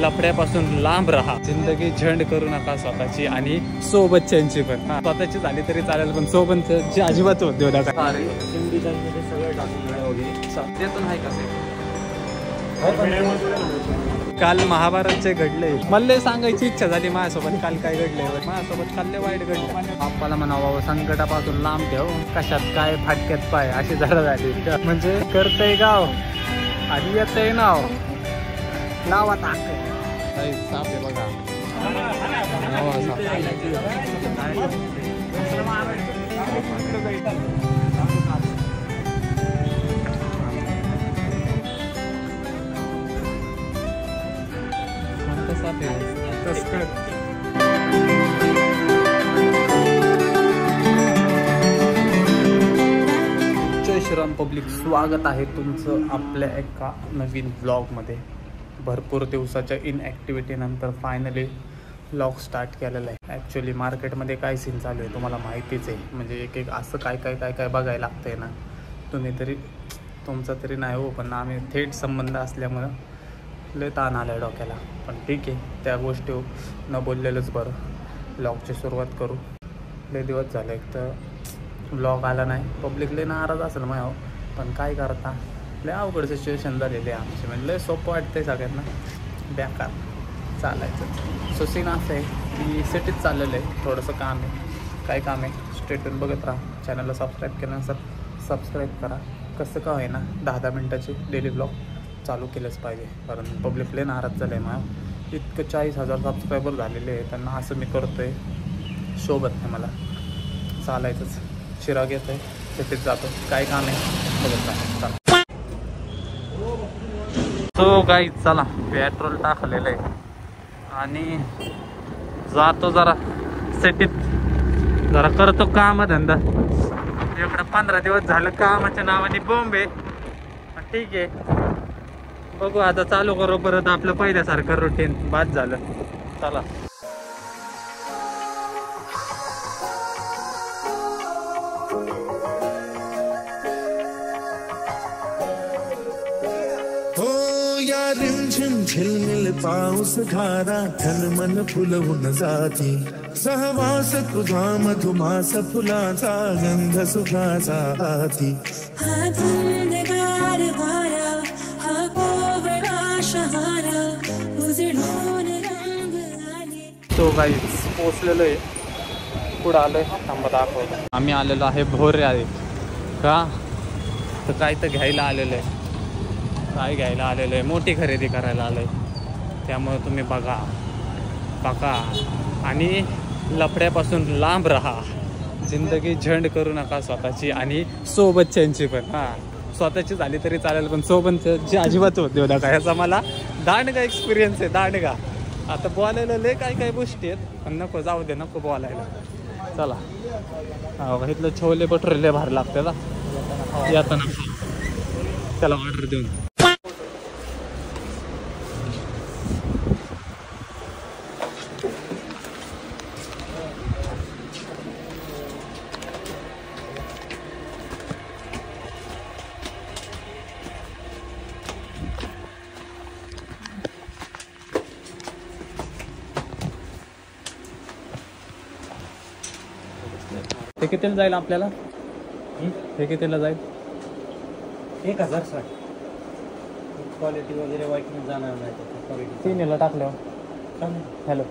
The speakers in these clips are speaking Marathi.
लफड्यापासून लांब राहा. जिंदगी झंड करू नका स्वतःची आणि सोबतच्यांची पण. स्वतःची झाली तरी चालेल पण सोबतची अजिबात होत देऊ नका. काल महाभारतचे घडले. मला सांगायची इच्छा झाली माझ्यासोबत काल काय घडले. माझ्यासोबत काल वाईट घडले. बाप्पाला म्हणावं संकटापासून लांब ठेव, कशात काय फाटक्यात पाय अशी जरा झाली. म्हणजे करतय गाव आणि येतय नाव नावा ताक साप आहे बघा. जय श्रीराम पब्लिक, स्वागत आहे तुमचं आपल्या एका नवीन व्लॉगमध्ये. भरपूर दिवसाच्या इनॲक्टिव्हिटी नंतर फायनली व्लॉग स्टार्ट केलेला आहे. ॲक्च्युली मार्केटमध्ये काय सीन चालू आहे तुम्हाला माहितीच आहे. म्हणजे एक असं काय बघायला लागतंय ना. तुम्ही तरी तुमचा तरी नाही हो, पण आम्ही थेट संबंध असल्यामुळं लय ताण आलं आहे डोक्याला. पण ठीक आहे, त्या गोष्टी न बोललेलंच बरं. व्लॉगची सुरुवात करू. लय दिवस झाले एक तर व्लॉग आला नाही. पब्लिक लय नाराज असेल मग हो, पण काय करता, लय अवघड सिच्युएशन झालेली आहे आमची. म्हणजे लय सोपं वाटतंय सगळ्यांना, बेकार चालायचं. सो सीन असं आहे की सिटीत चाललेलं आहे. थोडंसं काम आहे. काय काम आहे स्टेटून बघत राहा. चॅनलला सबस्क्राईब केलं नसेल सबस्क्राईब करा. कसं का होईना 10-10 मिनटाची डेली व्लॉग चालू केलंच पाहिजे. कारण पब्लिक लय नाराज झालं आहे. मला इतकं 40,000 सबस्क्रायबर झालेले आहे. त्यांना असं मी करतो आहे सोबत नाही. मला चालायचंच. चिराग येत आहे, तिथेच जातो. काय काम आहे बघत राहा. तो काही चला पेट्रोल टाकलेलं आहे आणि जातो जरा सिटीत. जरा करतो काम धंदा. एवढं 15 दिवस झालं कामाच्या नावाने बॉम्बे. ठीक आहे, बघू आता चालू करू परत आपलं पहिल्यासारखं रुटीन. बाद झालं. चला रिमझिम झिलमिल पाऊस धारा तन मन फुलवून जाती. सहवास तुझा मधुमास फुलाचा गंध सुखाचा हाती. तो काही पोचलेलो आहे. पुढं आलोय. थांबा दाखवतो. आम्ही आलेलो आहे भोरे आहे का तर काय तर घ्यायला आलेलं आहे. काय घ्यायला आलेलं आहे, मोठी खरेदी करायला आलं आहे. त्यामुळे तुम्ही बघा आणि लफड्यापासून लांब राहा. जिंदगी झंड करू नका स्वतःची आणि सोबतच्यांची पण. स्वतःची झाली तरी चालेल पण सोबतची अजिबात होत देऊ नका. ह्याचा मला दांडगा एक्सपिरियन्स आहे. दांडगा. आता बोलायला लय काय गोष्टी आहेत पण नको, जाऊ दे, नको बोलायला. चला इथलं छोले भटुरे लय भारी लागते ना. येताना त्याला ऑर्डर देऊन हे कितीला जाईल आपल्याला? हे कितीला जाईल? 1060. क्वालिटी वगैरे वाईट जाणार नाही. क्वालिटी 3 टाकल्यावर. हॅलो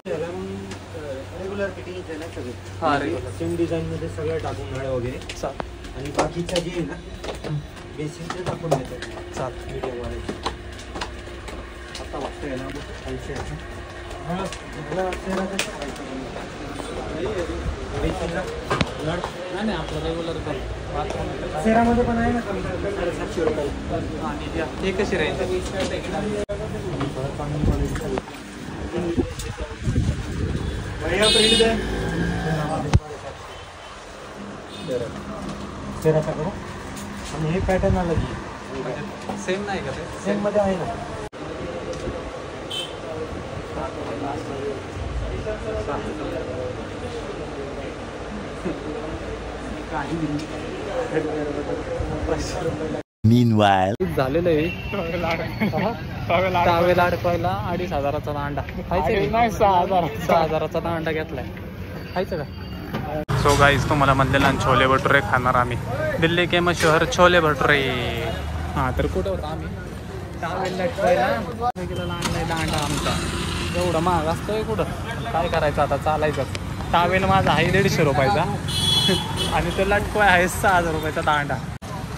रेग्युलर फिटिंग आहे ना सगळे. हां रेग्युलर सेम डिझाईन मध्ये सगळं टाकून नळ वगैरे चाल. आणि बाकीच्या जे आहे ना बेसिक ते टाकून देतात. चाल मीडियम वाले आता वाटतंय ना 80. हां नाही आपलं रेग्युलर सेरामध्ये पण आहे ना कमी 750 रुपये. आणि हे कशी राहील? सेराचा करू. आणि हे पॅटर्न आलं की सेम नाही का ते? सेम मध्ये आहे ना. काही झालेलं आहे टावेल अडकवायला 2500चा दांडा खायचं नाही. 6,000चा दांडा घेतलाय. खायचं का? सो गाईज तुम्हाला म्हणलेला छोले भटुरे खाणार आम्ही. दिल्ली के मशहूर छोले भटुरे. हां तर कुठं होतं आम्ही? टावेल अडकवायला आणलाय दांडा आमचा. एवढा महाग असतोय कुठं? काय करायचं आता? चालायचं. टावेल माझा आहे 150 रुपयाचा आणि तो लटकवाय आहे 6,000 रुपयाचा दांडा.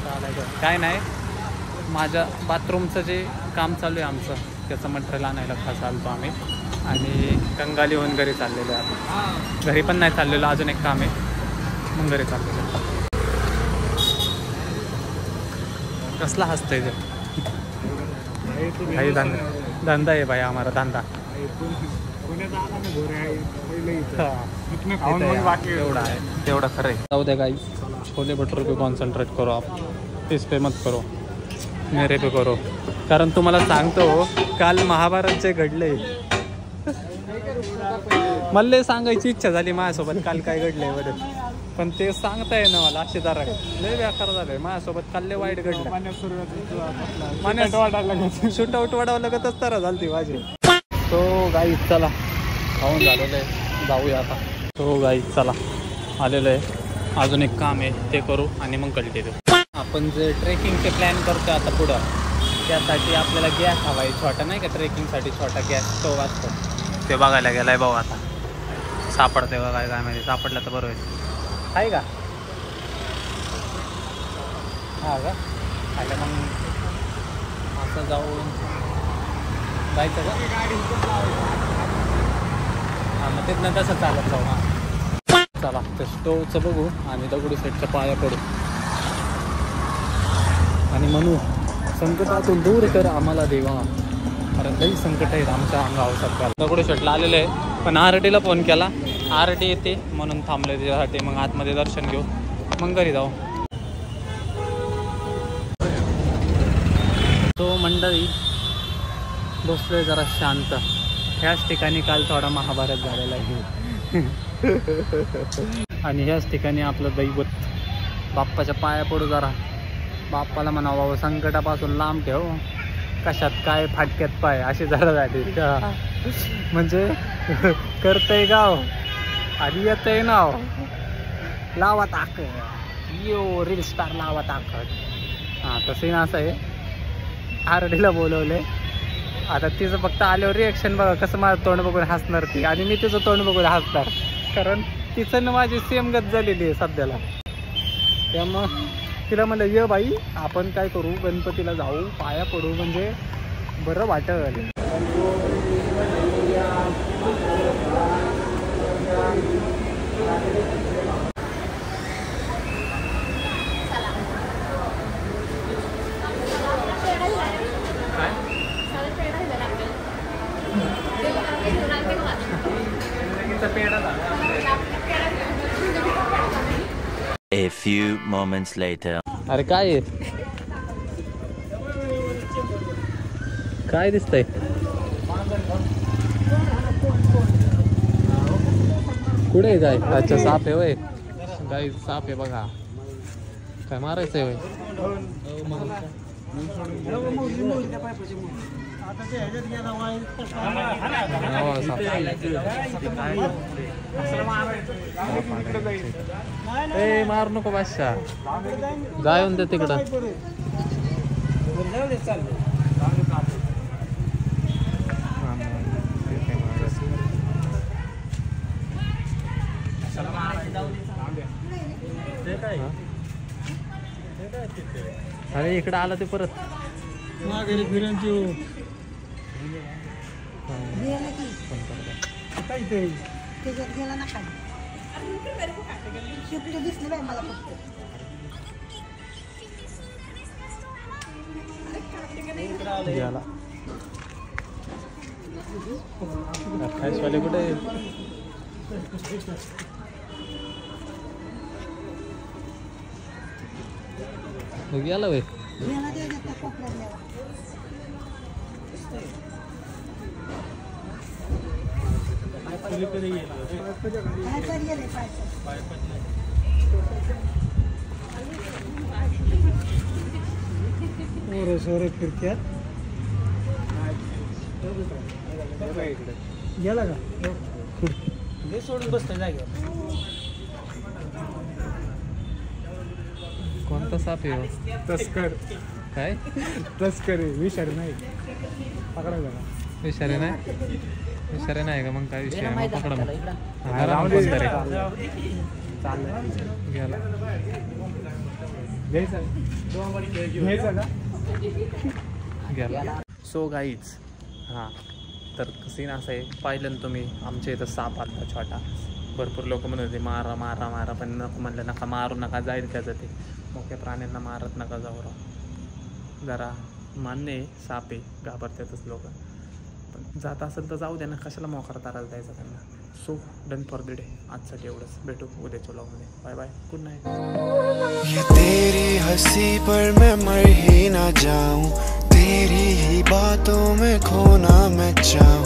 चालायचं काय नाही. माझ्या बाथरूमचं जे काम चालू आहे आमचं त्याचं मटेरियल आणायला खास आलतो आम्ही आणि कंगाली होऊन घरी चाललेलो आहे. घरी पण नाही चाललेलो, अजून एक काम आहे मग घरी चाललेलो. कसला हसतंय ते? काही धंदा आहे बाई आम्हाला धंदा. एवढा आहे तेवढं खरं आहे. जाऊ द्या गाईस. छोले भटुरे पे कॉन्सन्ट्रेट करो आप. इस पे मत करो, मेरे पे करो. कारण तुम्हाला सांगतो काल महाभारत जे घडले मला सांगायची इच्छा झाली माझ्यासोबत काल काय घडलंय बरं, पण ते सांगता येईना मला. असे जरा लय बेकार झालंय माझ्यासोबत. काल लय वाईट घडलं. शूट आउट वाढावं लागतच तर झालती माझी. तो गाईस चला खाऊन झालेलं आहे, जाऊया आता. तो गाईस चला आलेलं आहे. अजून एक काम आहे ते करू आणि मग कंटिन्यू. आपण जे ट्रेकिंगचे प्लॅन करतो आता पुढं, त्यासाठी आपल्याला गॅस हवा आहे छोटा, नाही का? ट्रेकिंगसाठी छोटा गॅस स्टोव असतो ते बघायला गेलाय भाऊ. आता सापडते का काय माहिती. सापडलं तर बरं होईल. आहे का? हा का? आलं मग असं जाऊन जायचं का? हां मग तिथनं तसं चालत जाऊ. हां चला ते स्टोवचं बघू आणि दगडूशेठच्या पाया पडू आणि म्हणू संकटातून दूर कर आम्हाला देवा. कारण लई संकट आहेत आमच्या अंगावर सध्या. दगडूशेठला आलेलं आहे पण आरटीला फोन केला. आरटी येते म्हणून थांबले त्याच्यासाठी. मग आतमध्ये दर्शन घेऊ मग घरी जाऊ. तो मंडळी बसलोय जरा शांत. ह्याच ठिकाणी काल थोडा महाभारत झालेला आहे आणि ह्याच ठिकाणी आपलं दैवत बाप्पाच्या पाया पडू जरा. बाप्पाला म्हणावं संकटापासून लांब ठेव. कशात काय फाटक्यात पाय अशी जरा झाली म्हणजे करतंय गाव आणि येतंय नाव. लावा ताकद यो रील स्टार लावा ताकद. हां तसंही असं आहे. आरडीला बोलवले आता. तिचं फक्त आल्यावर रिॲक्शन बघा कसं माझं तोंड बघून हसणार ती आणि मी तिचं तोंड बघून हसणार. कारण तिचं ना माझी सेम गत झालेली आहे सध्याला. त्यामुळं तिला म्हणलं ये बाई आपण काय करू गणपतीला जाऊ पाया पडू म्हणजे बरं वाटलं. A few moments later. अरे काय आहे? काय दिसतंय? कुठे आहे काय? अच्छा साप आहे होय. गाई साप आहे बघा. काय मारायचंय होय? ए मार नको बादशाह. जाऊन दे तिकडं. अरे इकडं आलं ते परत वाले कुठे गेला वे. सोर फिरत्यात गेला का हे सोडून बसतं जागेवर. कोणता साप आहे? तस्कर काय तस्कर विषारी नाही पकडायला का? विषारी नाही का? मग काय विषय आहे? मग पकडा मग. गेला घ्यायचा का? गेला. सो गाईज हां, तर सीन असं आहे, पाहिलं ना तुम्ही आमच्या इथं साप आला छोटा. भरपूर लोक म्हणत होते मारा मारा मारा, पण नको म्हणलं, नका मारू नका, जाईल त्याचं ते. मोठ्या प्राण्यांना मारत नका जाऊ राव. जरा मान्य आहे साप आहे, घाबरतातच लोक, पण जात असेल तर जाऊ द्या ना, कशाला मोकार तारायला द्यायचा त्यांना. So done for the day. आजसाठी एवढंच. भेटू उद्याच्या व्लॉगमध्ये. Bye bye, good night. ये तेरी हंसी पर मैं मर ही ना जाऊं, तेरी ही बातों में खोना मैं चाहूं.